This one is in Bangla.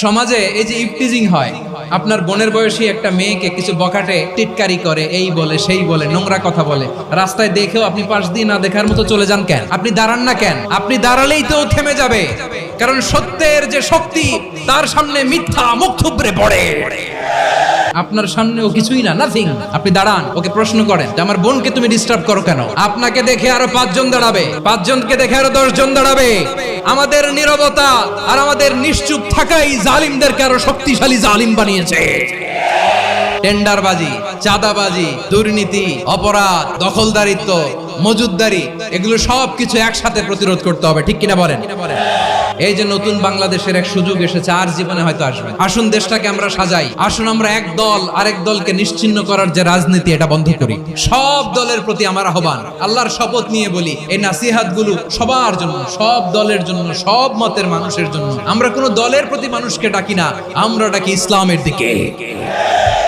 সমাজে এই যে ইফটিজিং হয়, আপনার বোনের বয়সী একটা মেয়েকে কিছু বখাটে টিটকারি করে, এই বলে সেই বলে, নোংরা কথা বলে, রাস্তায় দেখেও আপনি পাশ দিয়ে না দেখার মতো চলে যান কেন? আপনি দাঁড়ান না কেন? আপনি দাঁড়ালেই তো থেমে যাবে, কারণ সত্যের যে শক্তি তার সামনে মিথ্যা মুখ থুবড়ে পড়ে। আপনার সামনে ও কিছুই না, নাথিং। আপনি দাঁড়ান, ওকে প্রশ্ন করেন যে আমার বোনকে তুমি ডিস্টার্ব করো কেন? আপনাকে দেখে আরো 5 জন দাঁড়াবে, 5 জনকে দেখে আরো 10 জন দাঁড়াবে। আমাদের নীরবতা আর আমাদের নিশ্চুপ থাকাই জালিমদেরকে আরো শক্তিশালী জালিম বানিয়েছে। টেন্ডারবাজি, চাঁদাবাজি, দুর্নীতি, অপরাধ, দখলদারিত্ব, মজুদদারি, এগুলো সবকিছু একসাথে প্রতিরোধ করতে হবে, ঠিক কিনা বলেন? এই যে নতুন বাংলাদেশের এক সুযোগ এসেছে, আর জীবনে হয়তো আসবে। আসুন দেশটাকে আমরা সাজাই, আসুন আমরা এক দল আরেক দলকে নিশ্চিহ্ন করার যে রাজনীতি, এটা বন্ধ করি। সব দলের প্রতি আমার আহ্বান, আল্লাহর শপথ নিয়ে বলি, এই নাসিহাত গুলো সবার জন্য, সব দলের জন্য, সব মতের মানুষের জন্য। আমরা কোনো দলের প্রতি মানুষকে ডাকি না, আমরা ডাকি ইসলামের দিকে।